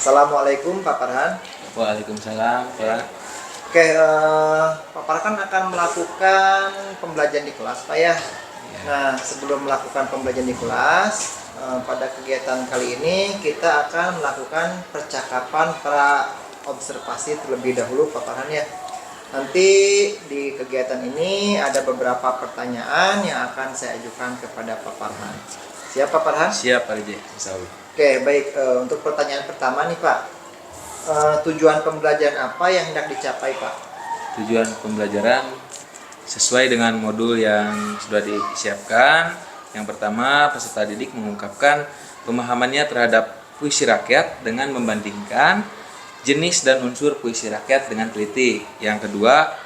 Assalamualaikum Pak Farhan. Waalaikumsalam, Pak. Oke, Pak Farhan akan melakukan pembelajaran di kelas, Pak ya. Nah, sebelum melakukan pembelajaran di kelas, pada kegiatan kali ini kita akan melakukan percakapan pra observasi terlebih dahulu, Pak Farhan ya. Nanti di kegiatan ini ada beberapa pertanyaan yang akan saya ajukan kepada Pak Farhan. Siap Pak Farhan? Siap, Pak Rije. Oke, baik. Untuk pertanyaan pertama nih Pak, tujuan pembelajaran apa yang hendak dicapai Pak? Tujuan pembelajaran sesuai dengan modul yang sudah disiapkan. Yang pertama, peserta didik mengungkapkan pemahamannya terhadap puisi rakyat dengan membandingkan jenis dan unsur puisi rakyat dengan teliti. Yang kedua,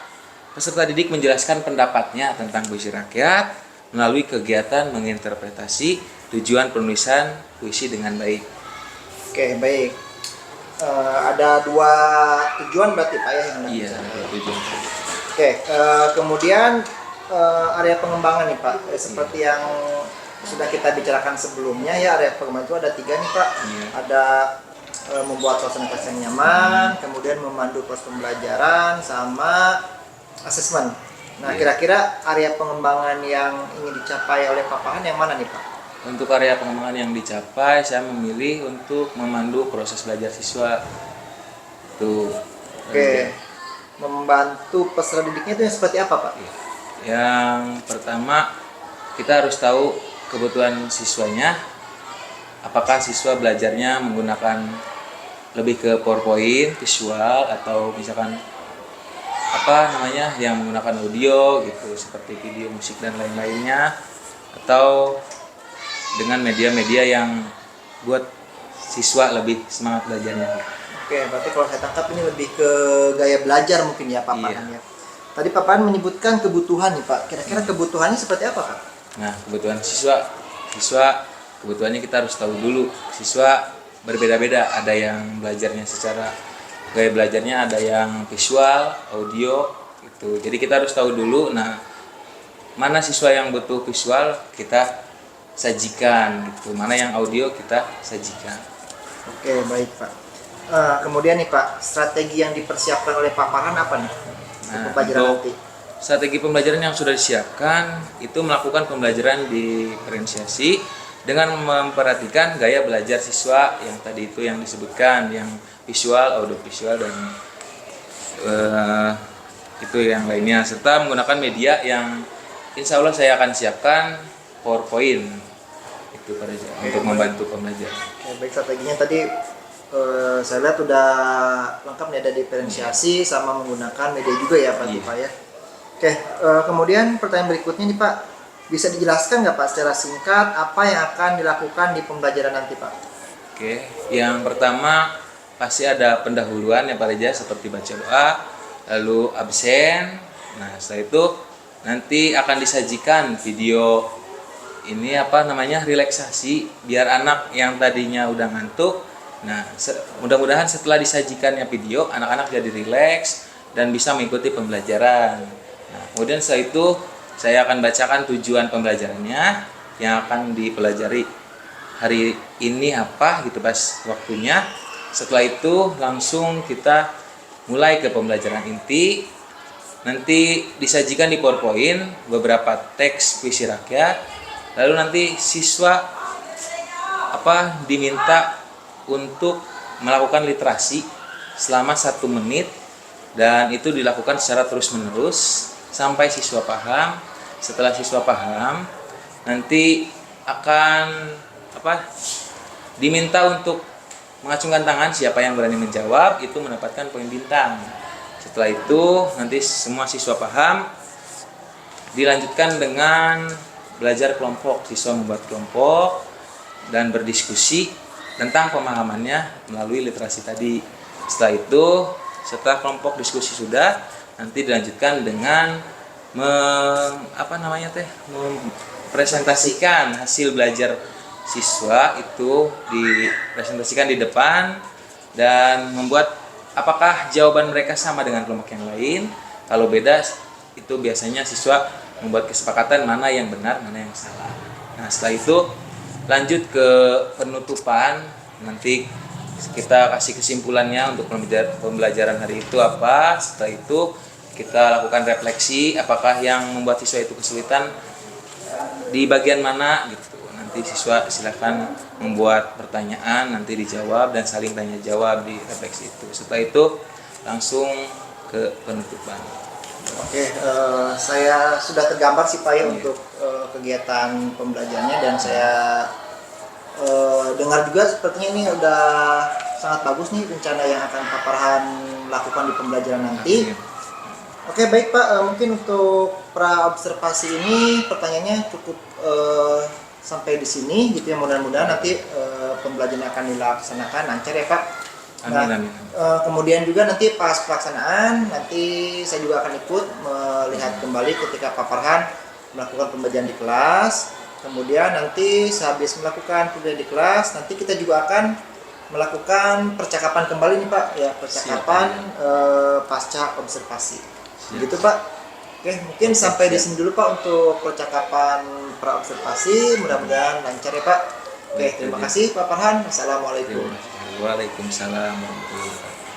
peserta didik menjelaskan pendapatnya tentang puisi rakyat melalui kegiatan menginterpretasi tujuan penulisan puisi dengan baik. Oke, baik. Ada dua tujuan berarti Pak ya yang hendak Iya, dicapai? tujuan. Oke, kemudian area pengembangan nih Pak, seperti yang sudah kita bicarakan sebelumnya ya, area pengembangan itu ada 3 nih Pak. Iya. Ada membuat suasana kelas yang nyaman, kemudian memandu proses pembelajaran, sama asesmen. Nah, Iya. kira-kira area pengembangan yang ingin dicapai oleh Pak Farhan yang mana nih Pak? Untuk area pengembangan yang dicapai, saya memilih untuk memandu proses belajar siswa. Tuh. Oke, membantu peserta didiknya itu yang seperti apa Pak? Yang pertama, kita harus tahu kebutuhan siswanya. Apakah siswa belajarnya menggunakan lebih ke PowerPoint, visual, atau misalkan yang menggunakan audio gitu, seperti video, musik dan lain-lainnya, atau dengan media-media yang buat siswa lebih semangat belajarnya. Oke, berarti kalau saya tangkap ini lebih ke gaya belajar mungkin ya Pak Farhan ya. Tadi Pak Farhan menyebutkan kebutuhan nih Pak. Kira-kira kebutuhannya seperti apa Pak? Nah, kebutuhan siswa kebutuhannya kita harus tahu dulu. Siswa berbeda-beda, ada yang belajarnya secara gaya belajarnya, ada yang visual, audio gitu. Jadi kita harus tahu dulu, nah mana siswa yang butuh visual kita sajikan gitu, mana yang audio kita sajikan. Oke, baik Pak. Kemudian nih Pak, strategi yang dipersiapkan oleh Pak Farhan apa nih? Nah, Pembelajaran untuk nanti. strategi pembelajaran yang sudah disiapkan itu melakukan pembelajaran diferensiasi dengan memperhatikan gaya belajar siswa yang tadi itu yang disebutkan, yang visual, audiovisual, dan itu yang lainnya, serta menggunakan media yang insya Allah saya akan siapkan PowerPoint itu pada untuk membantu pembelajaran. Oke, baik, strateginya tadi saya lihat udah lengkap nih, ada diferensiasi sama menggunakan media juga ya Pak, Iya. Pak ya. Oke, kemudian pertanyaan berikutnya nih Pak, bisa dijelaskan nggak Pak secara singkat apa yang akan dilakukan di pembelajaran nanti Pak? Oke, yang pertama pasti ada pendahuluan ya Pak Reza, seperti baca doa, lalu absen. Nah, setelah itu nanti akan disajikan video ini relaksasi biar anak yang tadinya udah ngantuk. Nah, mudah-mudahan setelah disajikannya video, anak-anak jadi rileks dan bisa mengikuti pembelajaran. Nah, kemudian setelah itu saya akan bacakan tujuan pembelajarannya yang akan dipelajari hari ini apa gitu pas waktunya. Setelah itu langsung kita mulai ke pembelajaran inti. Nanti disajikan di PowerPoint beberapa teks puisi rakyat. Lalu nanti siswa diminta untuk melakukan literasi selama 1 menit, dan itu dilakukan secara terus-menerus sampai siswa paham. Setelah siswa paham, nanti akan diminta untuk mengacungkan tangan, siapa yang berani menjawab itu mendapatkan poin bintang. Setelah itu nanti semua siswa paham, dilanjutkan dengan belajar kelompok. Siswa membuat kelompok dan berdiskusi tentang pemahamannya melalui literasi tadi. Setelah itu, setelah kelompok diskusi sudah, nanti dilanjutkan dengan mempresentasikan hasil belajar siswa, itu dipresentasikan di depan dan membuat apakah jawaban mereka sama dengan kelompok yang lain. Kalau beda, itu biasanya siswa membuat kesepakatan mana yang benar, mana yang salah. Nah, setelah itu lanjut ke penutupan. Nanti kita kasih kesimpulannya untuk pembelajaran hari itu apa. Setelah itu kita lakukan refleksi apakah yang membuat siswa itu kesulitan di bagian mana gitu. Nanti siswa silakan membuat pertanyaan, nanti dijawab dan saling tanya jawab di refleksi itu. Setelah itu langsung ke penutupan. Oke, saya sudah tergambar sih Pak ya untuk kegiatan pembelajarannya, dan saya dengar juga sepertinya ini udah sangat bagus nih rencana yang akan Pak Farhan lakukan di pembelajaran nanti. Oke, baik Pak, mungkin untuk pra observasi ini pertanyaannya cukup sampai di sini gitu ya. Mudah-mudahan nanti pembelajaran akan dilaksanakan lancar ya Pak. Nah, Amin. kemudian juga nanti pas pelaksanaan nanti saya juga akan ikut melihat kembali ketika Pak Farhan melakukan pembelajaran di kelas. Kemudian nanti sehabis melakukan pembelajaran di kelas, nanti kita juga akan melakukan percakapan kembali nih Pak ya, percakapan pasca observasi. Begitu Pak. Oke, mungkin sampai di sini dulu Pak untuk percakapan pra observasi. Mudah-mudahan lancar ya Pak. Oke, terima kasih Pak Farhan. Assalamualaikum. Waalaikumsalam warahmatullahi wabarakatuh.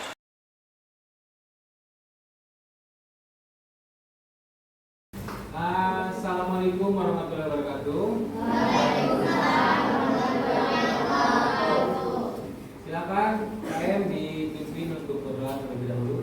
Assalamualaikum warahmatullahi wabarakatuh. Silakan KM dipimpin untuk berdoa terlebih dahulu.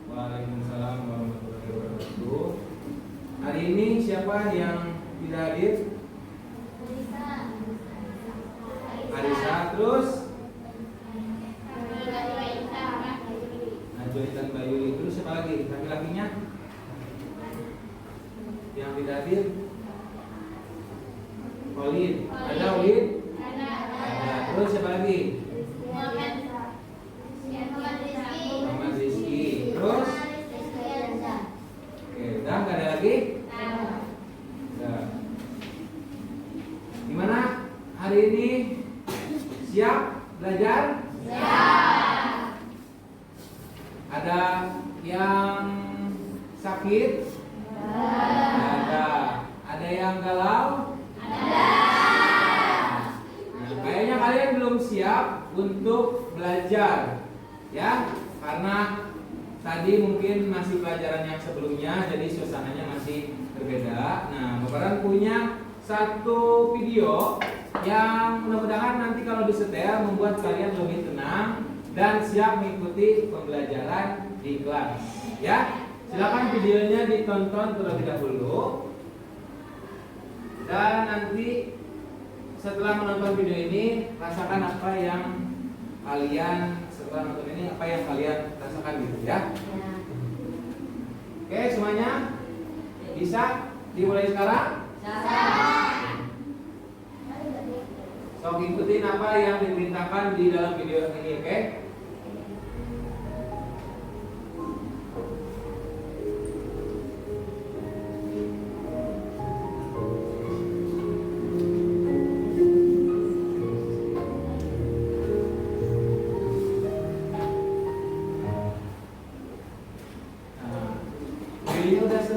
Waalaikumsalam warahmatullahi wabarakatuh. Hari ini siapa yang tidak hadir? Arisa, terus Najwa Bayuli, terus siapa lagi? Laki-lakinya yang tidak hadir? Olin, ada Olin? Ada. Terus siapa lagi? Muhammad Rizky. Terus? Oke, udah nggak ada lagi? Udah. Gimana hari ini? Siap belajar? Siap. Ada yang sakit? Ada. Ada yang galau? Nah, kayaknya kalian belum siap untuk belajar, ya, karena tadi mungkin masih pelajaran yang sebelumnya, jadi suasananya masih berbeda. Nah, Bapak Farhan punya satu video yang mudah-mudahan nanti kalau disetel membuat kalian lebih tenang dan siap mengikuti pembelajaran di kelas. Ya, silakan videonya ditonton terlebih dahulu. Dan nanti setelah menonton video ini, rasakan apa yang kalian setelah nonton ini, apa yang kalian rasakan gitu ya. Oke, semuanya bisa dimulai sekarang? Sok ikutin apa yang diberitakan di dalam video ini, oke?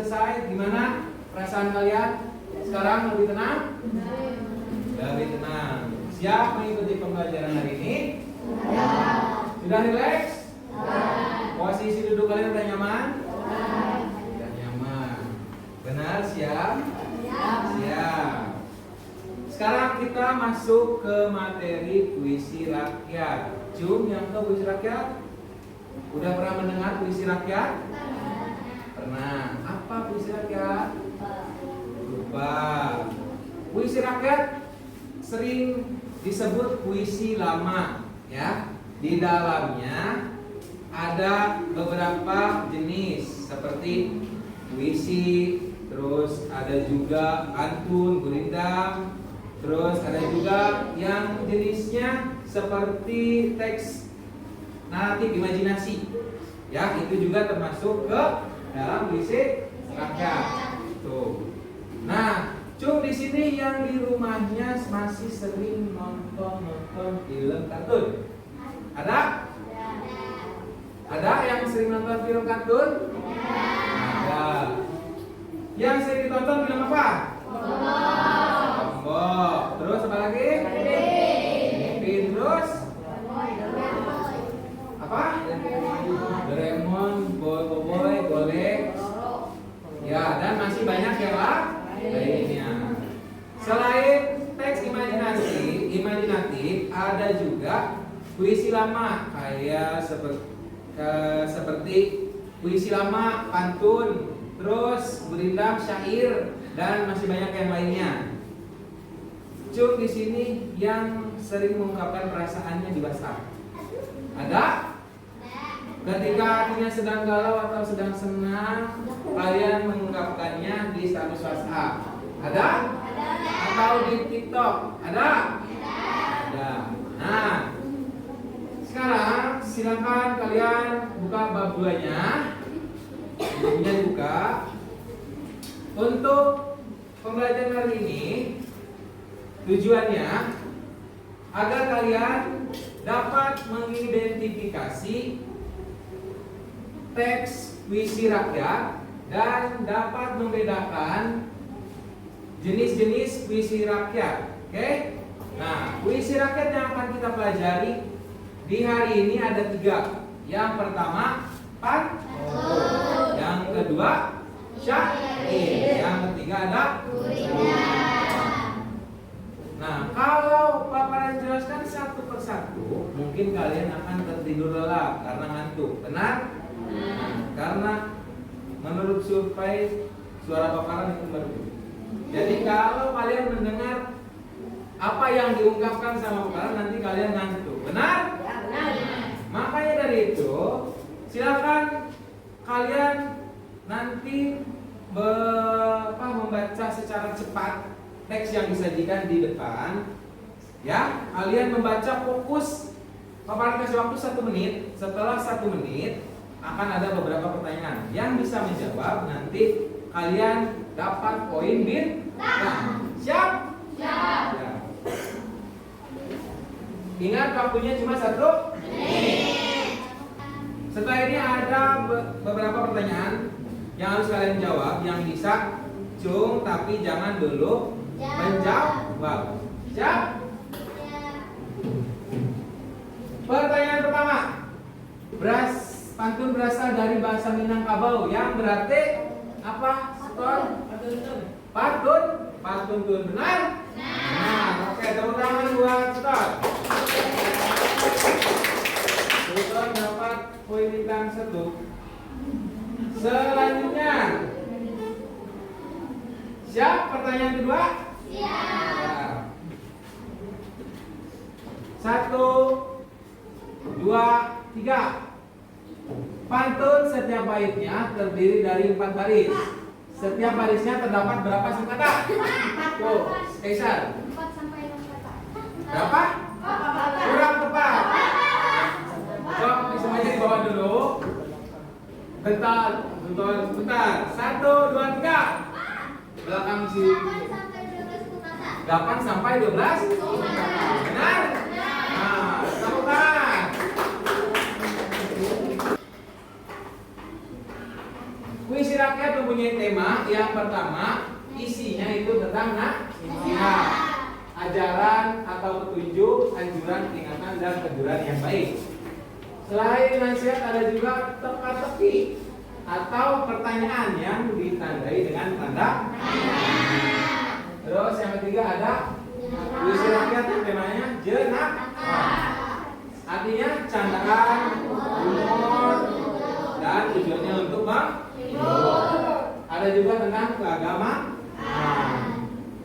selesai. Gimana perasaan kalian? Sekarang lebih tenang? Lebih tenang. Siap mengikuti pembelajaran hari ini? Sudah rileks? Posisi duduk kalian udah nyaman? Sudah nyaman. Benar? Siap? Siap. Sekarang kita masuk ke materi puisi rakyat. Cum, yang tahu puisi rakyat? Udah pernah mendengar puisi rakyat? Pernah. Apa puisi rakyat? Lupa. Puisi rakyat sering disebut puisi lama, ya. Di dalamnya ada beberapa jenis seperti puisi, terus ada juga pantun, gurindam, terus ada juga yang jenisnya seperti teks naratif imajinasi. Ya, itu juga termasuk ke dalam puisi rakyat. Tuh. Nah, Cum di sini yang di rumahnya masih sering nonton film kartun. Ada? Ada yang sering nonton film kartun? Ada. Yang sering ditonton film apa? SpongeBob. Terus apa lagi? Ipin. Terus? Apa? Doraemon, Boy, Golek. Ya, dan masih banyak yang lainnya. Selain teks imajinatif, ada juga puisi lama kayak seperti puisi lama, pantun, terus gurindam, syair, dan masih banyak yang lainnya. Cum di sini yang sering mengungkapkan perasaannya di WhatsApp. Ada? Ketika hatinya sedang galau atau sedang senang, kalian mengungkapkannya di status WhatsApp. Ada? Atau di TikTok? Ada? Ada. Nah, sekarang silakan kalian buka bab 2-nya. Bukunya dibuka. Untuk pembelajaran hari ini tujuannya agar kalian dapat mengidentifikasi teks puisi rakyat dan dapat membedakan jenis-jenis puisi rakyat. Oke? Nah, puisi rakyat yang akan kita pelajari di hari ini ada 3. Yang pertama, pantun. Yang kedua, syair. Yang ketiga ada gurindam. Nah, kalau paparan jelaskan satu persatu, mungkin kalian akan tertidur lelap karena ngantuk. Benar? Nah, karena menurut survei suara paparan itu baru. Jadi kalau kalian mendengar apa yang diungkapkan sama paparan, nanti kalian ngantuk. Benar? Ya, benar. Makanya dari itu, silakan kalian nanti membaca secara cepat teks yang disajikan di depan. Ya, kalian membaca fokus. Paparan kasih waktu 1 menit. Setelah 1 menit akan ada beberapa pertanyaan yang bisa menjawab. Nanti kalian dapat poin bintang. Siap? Siap. Ya. Ingat waktunya cuma 1 menit. Setelah ini ada beberapa pertanyaan yang harus kalian jawab. Yang bisa cung, tapi jangan dulu menjawab. Siap? Pertanyaan pertama. Pantun berasal dari bahasa Minangkabau yang berarti apa? Skor? Pantun. Pantun benar? Nah, oke, tepuk tangan buat Skor. Skor dapat poin bintang 1. Selanjutnya, siap? Pertanyaan kedua? Siap. 1, 2, 3. Pantun setiap baitnya terdiri dari 4 baris. Setiap barisnya terdapat berapa singkatan? Tuh, Kaisar. 4 sampai 6 kata. Berapa? Kurang tepat. Coba semuanya di bawah dulu. Bentar. 1, 2, 3. Belakang si 8 sampai 12 kata. 8 sampai 12. Benar? Nah, tepuk tangan. Puisi rakyat mempunyai tema. Yang pertama, isinya itu tentang nasihat, ajaran atau petunjuk, anjuran, peringatan, dan teguran yang baik. Selain nasihat ada juga teka-teki atau pertanyaan yang ditandai dengan tanda. Terus yang ketiga ada puisi rakyat yang temanya jenaka. Artinya candaan, humor, dan tujuannya untuk menghibur. Ada juga tentang keagamaan,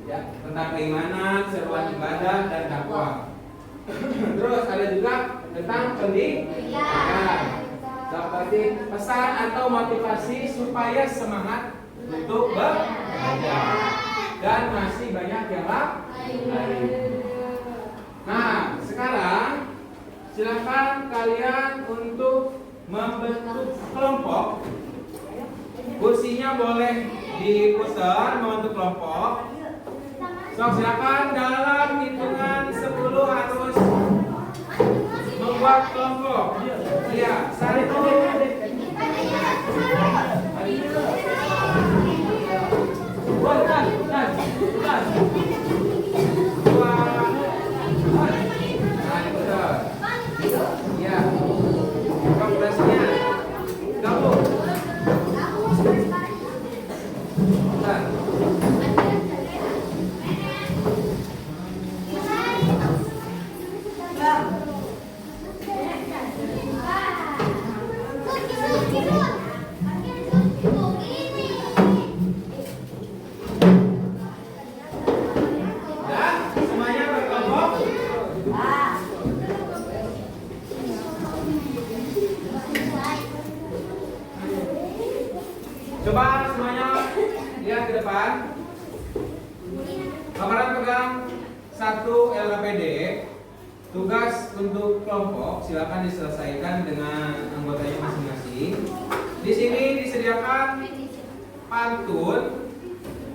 ya, tentang keimanan, seruan ibadah, dan dakwah. Terus ada juga tentang pendidikan, seperti pesan atau motivasi supaya semangat untuk belajar. Dan masih banyak yang lain. Nah, sekarang silakan kalian untuk membentuk kelompok. Kursinya boleh diputar membentuk kelompok. So, silakan dalam hitungan 10 harus membuat kelompok. Iya, 1. Ya, progresnya gabung. Semuanya berkelompok. Coba semuanya lihat ke depan. Kamaran pegang 1 LKPD. Tugas untuk kelompok silakan diselesaikan dengan anggotanya masing-masing. Di sini disediakan pantun,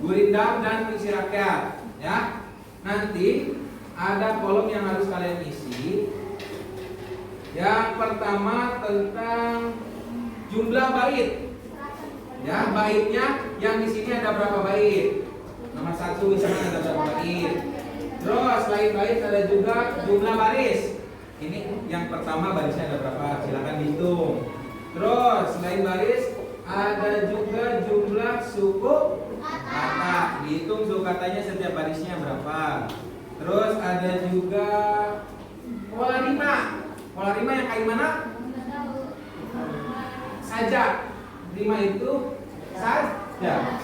gurindam, dan puisi rakyat. Ya, nanti ada kolom yang harus kalian isi. Yang pertama tentang jumlah bait. Ya, baitnya yang di sini ada berapa bait? Nomor 1 misalnya ada berapa bait? Terus selain bait ada juga jumlah baris. Ini yang pertama barisnya ada berapa? Silakan dihitung. Terus selain baris ada juga jumlah suku kata. Dihitung suku katanya setiap barisnya berapa. Terus ada juga pola rima. Pola rima yang kayak mana? Sajak. Rima itu saja.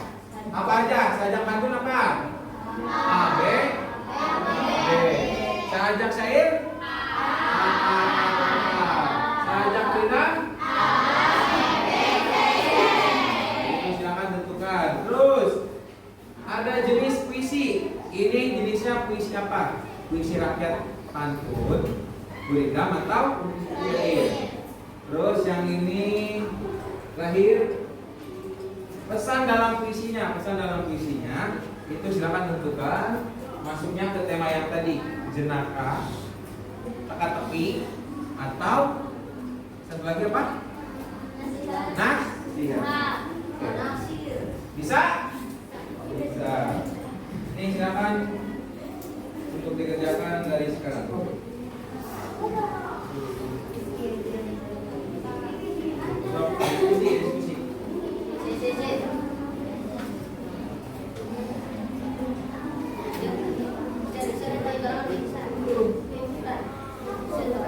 Apa aja? Sajak pantun apa? A, B, B. Sajak syair? Sajak ringan? Itu silakan tentukan. Terus ada jenis puisi. Ini jenisnya puisi apa? Puisi rakyat, pantun, gurindam, atau syair. Terus yang ini lahir pesan dalam puisinya. Pesan dalam puisinya itu silakan tentukan. Masuknya ke tema yang tadi, jenaka, teka-teki, atau satu lagi apa? Nasihat. Bisa? Bisa. Ini silakan untuk dikerjakan dari sekarang. So, diskusi.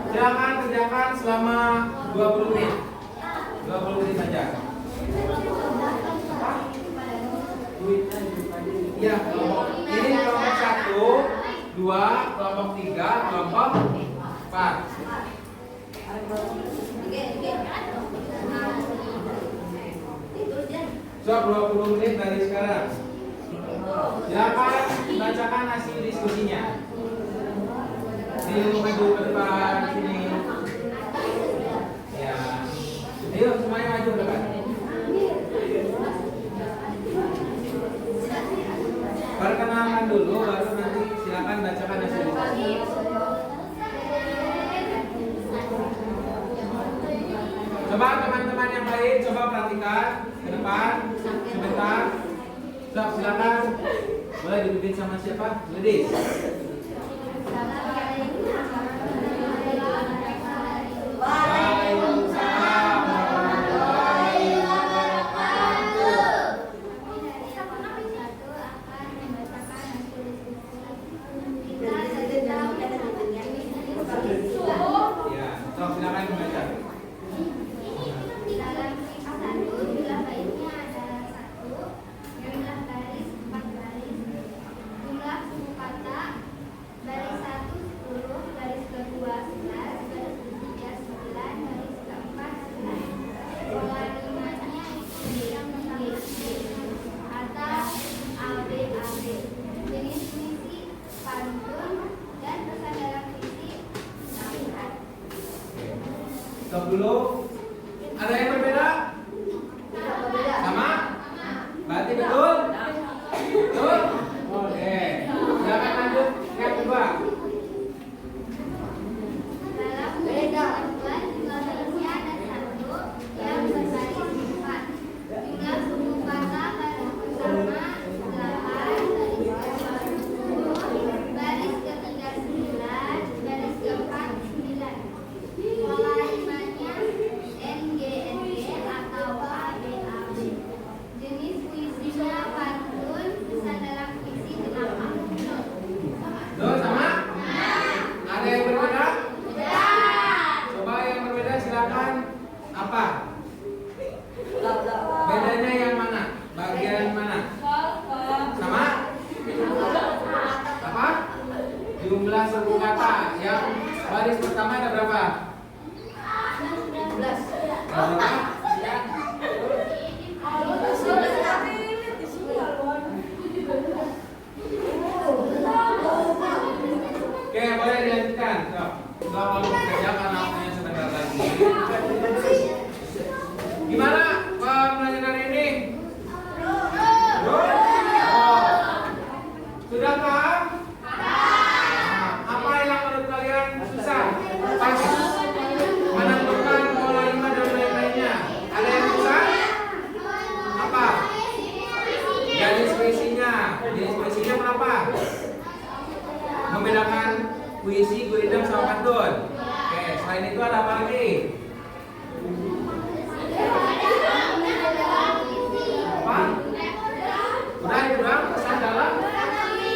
Silakan kerjakan selama 20 menit. 20 menit saja. Ya, ini kelompok 1, 2, kelompok 3, kelompok 4. So, 20 menit dari sekarang. Silakan bacakan hasil diskusinya. Ini maju ke depan sini. Ya. Ayo semuanya maju ke depan. Perkenalan dulu, baru nanti silakan bacakan hasil diskusi. Coba teman-teman yang lain coba perhatikan ke depan sebentar. Sok, silakan. Boleh dipimpin sama siapa? Ladies. Waalaikumsalam warahmatullahi wabarakatuh. Ya, sok silakan membaca. Dalam sifat satu, jumlah baiknya adalah 1, jumlah baris 4 baris, jumlah suku kata baris 1 10, baris kedua 11, baris ketiga 9, baris keempat 9. Pola rimanya ikuti yang pertama kata ABAB. Jenis puisi pantun dan pesan dalam puisi nasihat. Stop dulu. Ada yang berbeda? Sama? Berarti betul? Betul? Oke. Silakan lanjut yang kedua. Dalam kedua jumlah barisnya ada 1 yang berbaris 4. Jumlah suku kata baris pertama 8, baris kedua 10, baris ketiga 9, baris keempat 9. Pola rimanya NGNG atau ABAB. Jenis puisinya pantun, pesan dalam puisi 8. Tuh, sama? Ada yang berbeda? Coba yang berbeda silakan. Apa? Bedanya yang mana? Bagian mana? Sama? Apa? Jumlah suku kata. Yang baris pertama ada berapa? Berapa? Oke, boleh dilanjutkan. Sudah mau bekerja karena waktunya sebentar lagi. Gimana pembelajaran hari ini? Oh. Sudah paham? Nah, apa yang menurut kalian susah? Pas menentukan pola rima dan lain-lainnya. Ada yang susah? Apa? Jenis puisinya. Jenis puisinya berapa? Membedakan puisi, guidam sama pantun. Oke, selain itu ada apa lagi? Apa? Udah itu doang pesan dalam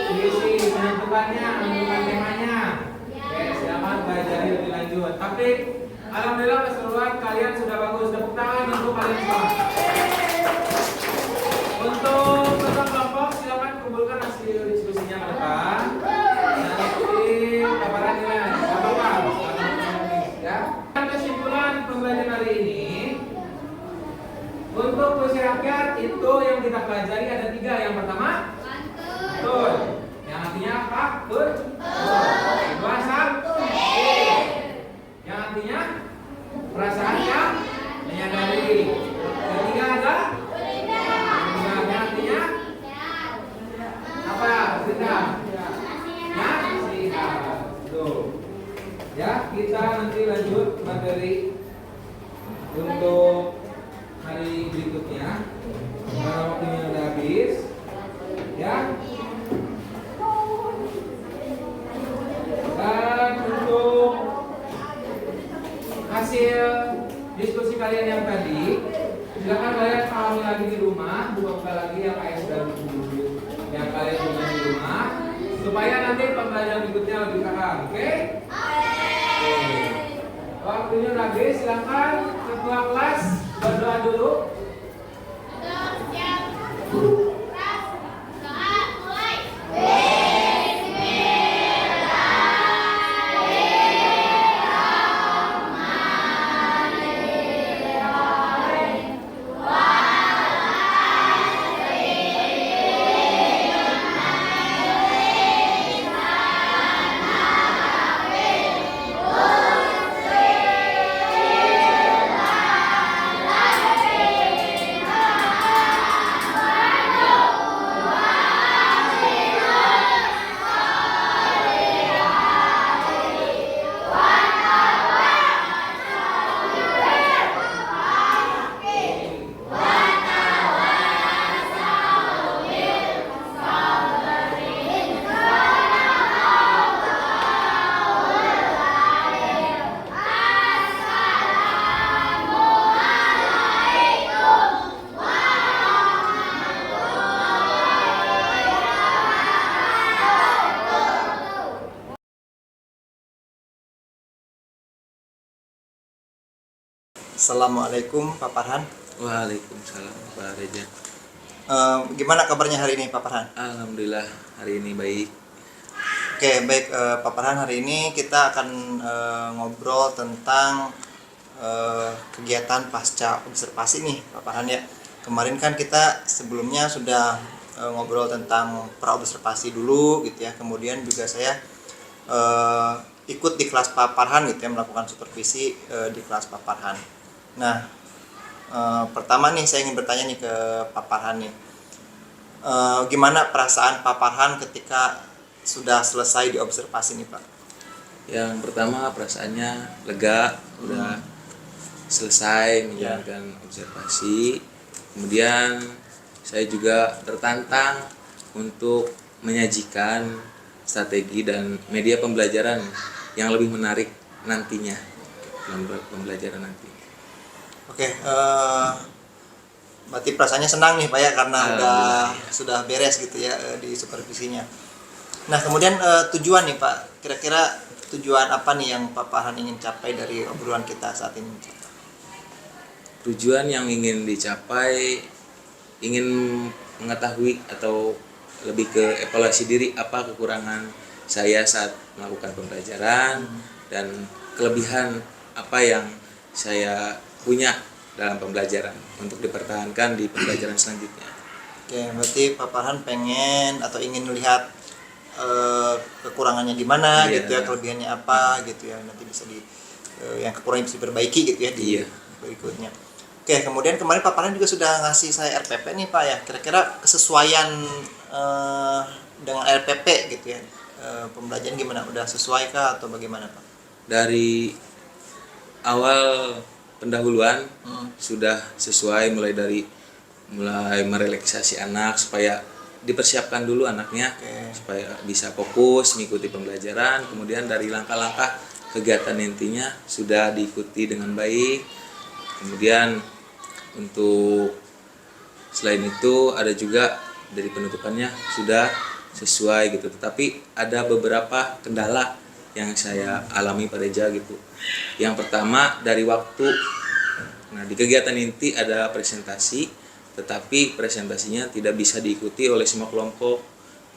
puisi, menentukan temanya. Oke, silakan pelajari lebih lanjut. Tapi alhamdulillah keseluruhan kalian sudah bagus. Tepuk tangan untuk kalian semua. Untuk peserta kelompok silakan kumpulkan hasil diskusinya ke depan. Nanti paparan nilai. Ya. Kesimpulan pembelajaran hari ini, untuk puisi rakyat itu yang kita pelajari ada 3. Yang pertama, betul. Yang artinya apa? Betul. Kedua, yang artinya perasaan yang menyadari. Ketiga ada yang artinya apa? Dendam. Nasihat. Tuh. Ya, kita nanti lanjut materi untuk hari berikutnya. Karena waktunya udah habis. Ya. Dan untuk hasil diskusi kalian yang tadi, silakan kalian pahami lagi di rumah, buka lagi yang AS dan buku yang kalian punya di rumah, supaya nanti pembelajaran berikutnya lebih paham. Oke? Waktunya udah habis, silakan ketua kelas berdoa dulu. Assalamualaikum Pak Farhan. Waalaikumsalam Pak Reza. Gimana kabarnya hari ini Pak Farhan? Alhamdulillah hari ini baik. Oke, baik Pak Farhan, hari ini kita akan ngobrol tentang kegiatan pasca observasi nih Pak Farhan ya. Kemarin kan kita sebelumnya sudah ngobrol tentang praobservasi dulu gitu ya. Kemudian juga saya ikut di kelas Pak Farhan gitu ya, melakukan supervisi di kelas Pak Farhan. Nah, pertama nih saya ingin bertanya nih ke Pak Farhan nih. Gimana perasaan Pak Farhan ketika sudah selesai diobservasi nih Pak? Yang pertama perasaannya lega, udah selesai menjalankan observasi. Kemudian saya juga tertantang untuk menyajikan strategi dan media pembelajaran yang lebih menarik nantinya dalam pembelajaran nanti. Oke, berarti perasaannya senang nih Pak ya, karena sudah beres gitu ya di supervisinya. Nah kemudian tujuan nih Pak, kira-kira tujuan apa nih yang Pak Farhan ingin capai dari obrolan kita saat ini? Tujuan yang ingin dicapai, ingin mengetahui atau lebih ke evaluasi diri apa kekurangan saya saat melakukan pembelajaran dan kelebihan apa yang saya punya dalam pembelajaran untuk dipertahankan di pembelajaran selanjutnya. Oke, berarti Pak Farhan pengen atau ingin melihat kekurangannya di mana gitu ya, kelebihannya apa gitu ya, nanti bisa yang kekurangan bisa diperbaiki gitu ya di berikutnya. Oke, kemudian kemarin Pak Farhan juga sudah ngasih saya RPP nih Pak ya, kira-kira kesesuaian dengan RPP gitu ya, pembelajaran gimana, udah sesuai kah atau bagaimana Pak? Dari awal pendahuluan sudah sesuai, mulai merelaksasi anak supaya dipersiapkan dulu anaknya supaya bisa fokus mengikuti pembelajaran. Kemudian dari langkah-langkah kegiatan intinya sudah diikuti dengan baik. Kemudian untuk selain itu ada juga dari penutupannya sudah sesuai gitu, tetapi ada beberapa kendala yang saya alami pada gitu. Yang pertama dari waktu. Nah, di kegiatan inti ada presentasi, tetapi presentasinya tidak bisa diikuti oleh semua kelompok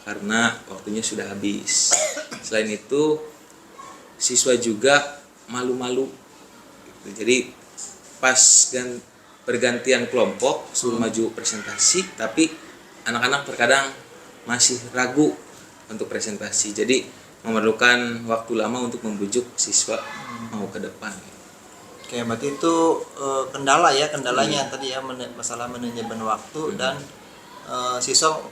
karena waktunya sudah habis. Selain itu, siswa juga malu-malu. Jadi pas pergantian kelompok suruh maju presentasi, tapi anak-anak terkadang masih ragu untuk presentasi. Jadi memerlukan waktu lama untuk membujuk siswa mau ke depan. Oke, berarti itu kendalanya tadi ya, masalah manajemen waktu dan siswa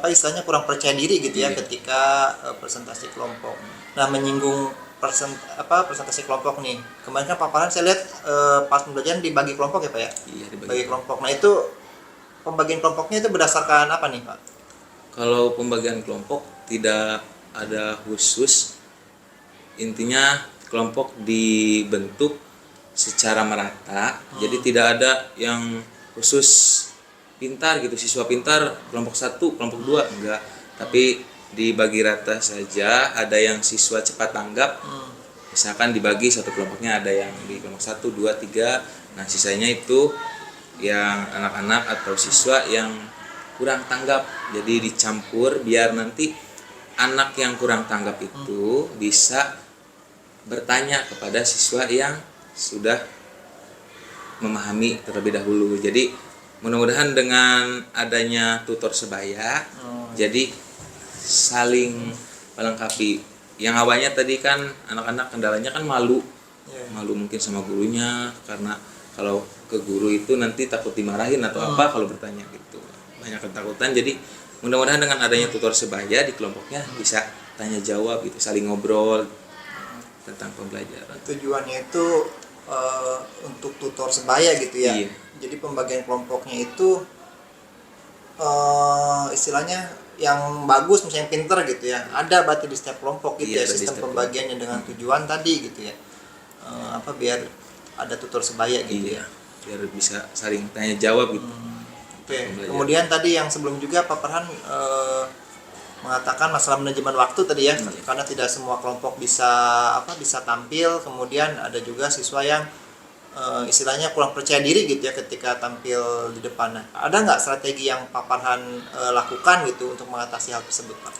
istilahnya kurang percaya diri gitu ya ketika presentasi kelompok. Nah, menyinggung presentasi kelompok nih. Kemarin kan Pak Farhan saya lihat pas pembelajaran dibagi kelompok ya Pak ya? Iya, dibagi kelompok. Nah, itu pembagian kelompoknya itu berdasarkan apa nih Pak? Kalau pembagian kelompok tidak ada khusus, intinya kelompok dibentuk secara merata, jadi tidak ada yang khusus pintar gitu, siswa pintar kelompok 1, kelompok 2, enggak, tapi dibagi rata saja. Ada yang siswa cepat tanggap, misalkan dibagi satu kelompoknya ada yang di kelompok 1, 2, 3, nah sisanya itu yang anak-anak atau siswa yang kurang tanggap, jadi dicampur biar nanti anak yang kurang tanggap itu bisa bertanya kepada siswa yang sudah memahami terlebih dahulu. Jadi mudah-mudahan dengan adanya tutor sebaya, jadi saling melengkapi. Yang awalnya tadi kan anak-anak kendalanya kan malu mungkin sama gurunya, karena kalau ke guru itu nanti takut dimarahin atau apa kalau bertanya gitu, banyak ketakutan. Jadi mudah-mudahan dengan adanya tutor sebaya di kelompoknya bisa tanya jawab gitu, saling ngobrol tentang pembelajaran. Tujuannya itu untuk tutor sebaya gitu ya. Iya. Jadi pembagian kelompoknya itu istilahnya yang bagus, misalnya yang pinter gitu ya. Ada berarti di setiap kelompok gitu ya, sistem pembagiannya dengan tujuan tadi gitu ya. Biar ada tutor sebaya gitu ya. Biar bisa saling tanya jawab gitu. Oke. Kemudian tadi yang sebelum juga Pak Farhan mengatakan masalah manajemen waktu tadi ya, karena tidak semua kelompok bisa tampil. Kemudian ada juga siswa yang istilahnya kurang percaya diri gitu ya ketika tampil di depan. Nah, ada nggak strategi yang Pak Farhan lakukan gitu untuk mengatasi hal tersebut, Pak?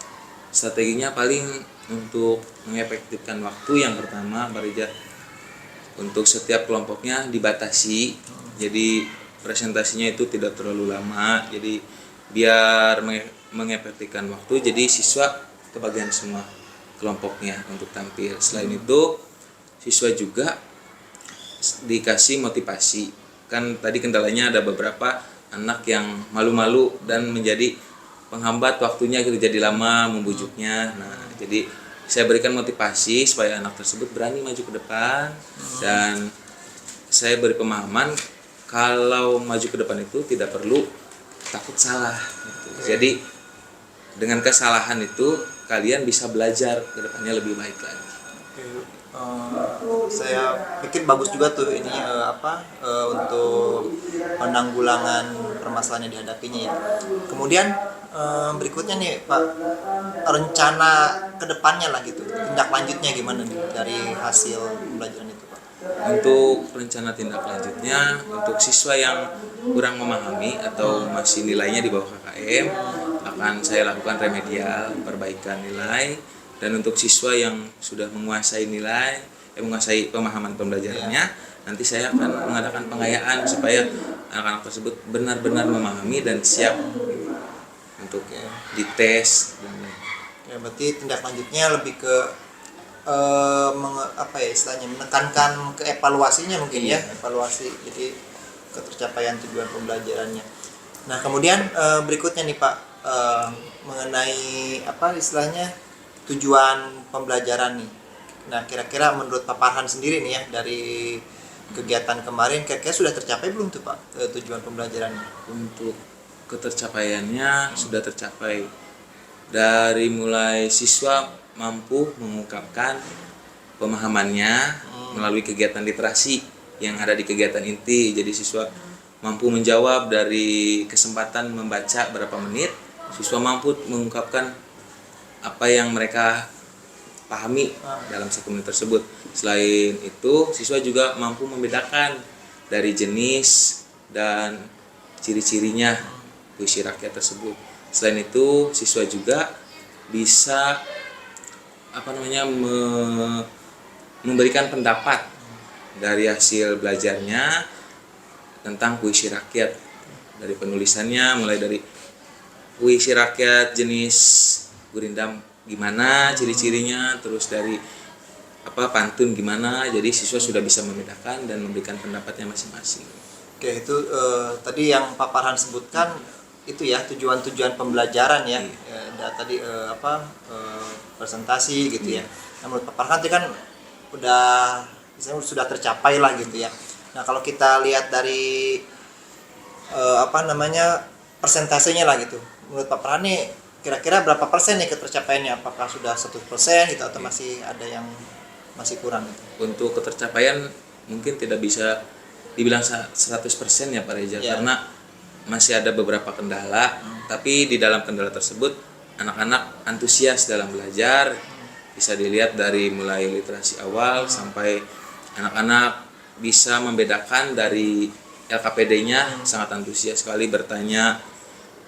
Strateginya paling untuk mengefektifkan waktu, yang pertama Pak Reza, untuk setiap kelompoknya dibatasi. Jadi presentasinya itu tidak terlalu lama. Jadi biar mengefektifkan waktu, jadi siswa kebagian semua kelompoknya untuk tampil. Selain itu siswa juga dikasih motivasi. Kan tadi kendalanya ada beberapa anak yang malu-malu dan menjadi penghambat waktunya gitu, jadi lama membujuknya. Nah, jadi saya berikan motivasi supaya anak tersebut berani maju ke depan, dan saya beri pemahaman kalau maju ke depan itu tidak perlu takut salah gitu. Jadi dengan kesalahan itu kalian bisa belajar ke depannya lebih baik lagi. Saya pikir bagus juga tuh ini untuk penanggulangan permasalahan yang dihadapinya ya. Kemudian berikutnya nih Pak, rencana kedepannya lah gitu, tindak lanjutnya gimana nih dari hasil pembelajaran itu, Pak? Untuk rencana tindak lanjutnya, untuk siswa yang kurang memahami atau masih nilainya di bawah KKM, akan saya lakukan remedial, perbaikan nilai. Dan untuk siswa yang sudah menguasai menguasai pemahaman pembelajarannya, nanti saya akan mengadakan pengayaan supaya anak-anak tersebut benar-benar memahami dan siap untuk dites. Ya, berarti tindak lanjutnya lebih ke istilahnya menekankan ke evaluasinya mungkin ya, evaluasi, jadi ketercapaian tujuan pembelajarannya. Nah, kemudian berikutnya nih Pak, mengenai istilahnya tujuan pembelajaran nih. Nah, kira-kira menurut Pak Farhan sendiri nih ya, dari kegiatan kemarin kira-kira sudah tercapai belum tuh Pak tujuan pembelajarannya? Untuk ketercapaiannya sudah tercapai. Dari mulai siswa mampu mengungkapkan pemahamannya melalui kegiatan literasi yang ada di kegiatan inti. Jadi siswa mampu menjawab dari kesempatan membaca berapa menit, siswa mampu mengungkapkan apa yang mereka pahami dalam 1 menit tersebut. Selain itu, siswa juga mampu membedakan dari jenis dan ciri-cirinya puisi rakyat tersebut. Selain itu, siswa juga bisa memberikan pendapat dari hasil belajarnya tentang puisi rakyat, dari penulisannya, mulai dari puisi rakyat jenis gurindam gimana ciri-cirinya, terus dari pantun gimana. Jadi siswa sudah bisa membedakan dan memberikan pendapatnya masing-masing. Oke, itu tadi yang Pak Farhan sebutkan itu ya, tujuan-tujuan pembelajaran ya. Tadi presentasi gitu ya. Nah, menurut Pak Farhan tadi kan sudah tercapai lah gitu ya. Nah, kalau kita lihat dari persentasenya lah gitu, menurut Pak Farhan nih kira-kira berapa persen nih ketercapaiannya? Apakah sudah 100% gitu atau masih ada yang masih kurang gitu? Untuk ketercapaian mungkin tidak bisa dibilang 100% ya Pak Reza, karena masih ada beberapa kendala. Tapi di dalam kendala tersebut anak-anak antusias dalam belajar. Bisa dilihat dari mulai literasi awal sampai anak-anak bisa membedakan dari LKPD-nya, sangat antusias sekali bertanya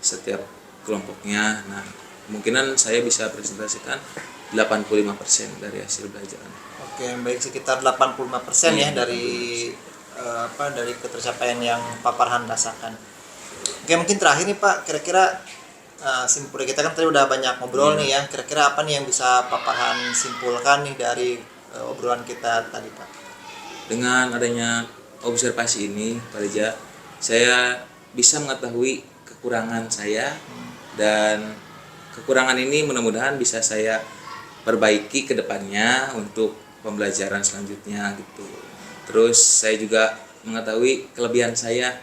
setiap kelompoknya. Nah, kemungkinan saya bisa presentasikan 85% dari hasil belajaran. Oke, baik, sekitar 85% ya dari ketercapaian yang Pak Farhan rasakan. Oke, mungkin terakhir nih Pak, kira-kira simpul kita kan tadi udah banyak ngobrol nih ya. Kira-kira apa nih yang bisa Pak Farhan simpulkan nih dari obrolan kita tadi Pak? Dengan adanya observasi ini Pak Reza, saya bisa mengetahui kekurangan saya, dan kekurangan ini mudah-mudahan bisa saya perbaiki ke depannya untuk pembelajaran selanjutnya gitu. Terus saya juga mengetahui kelebihan saya.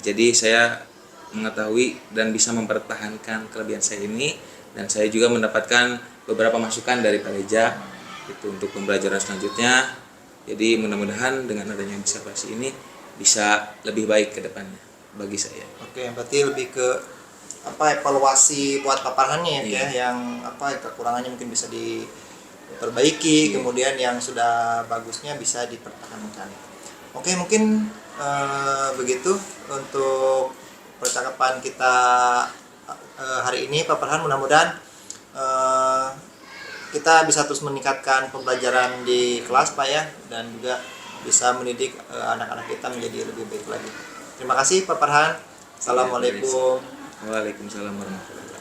Jadi saya mengetahui dan bisa mempertahankan kelebihan saya ini, dan saya juga mendapatkan beberapa masukan dari Pak Reza itu untuk pembelajaran selanjutnya. Jadi mudah-mudahan dengan adanya observasi ini bisa lebih baik ke depannya bagi saya. Oke, berarti lebih ke evaluasi buat Pak Farhannya ya, yang kekurangannya mungkin bisa diperbaiki, kemudian yang sudah bagusnya bisa dipertahankan. Oke, mungkin begitu untuk percakapan kita hari ini Pak Farhan. Mudah-mudahan kita bisa terus meningkatkan pembelajaran di kelas Pak ya, dan juga bisa mendidik anak-anak kita menjadi lebih baik lagi. Terima kasih Pak Farhan. Assalamualaikum. Waalaikumsalam warahmatullahi wabarakatuh.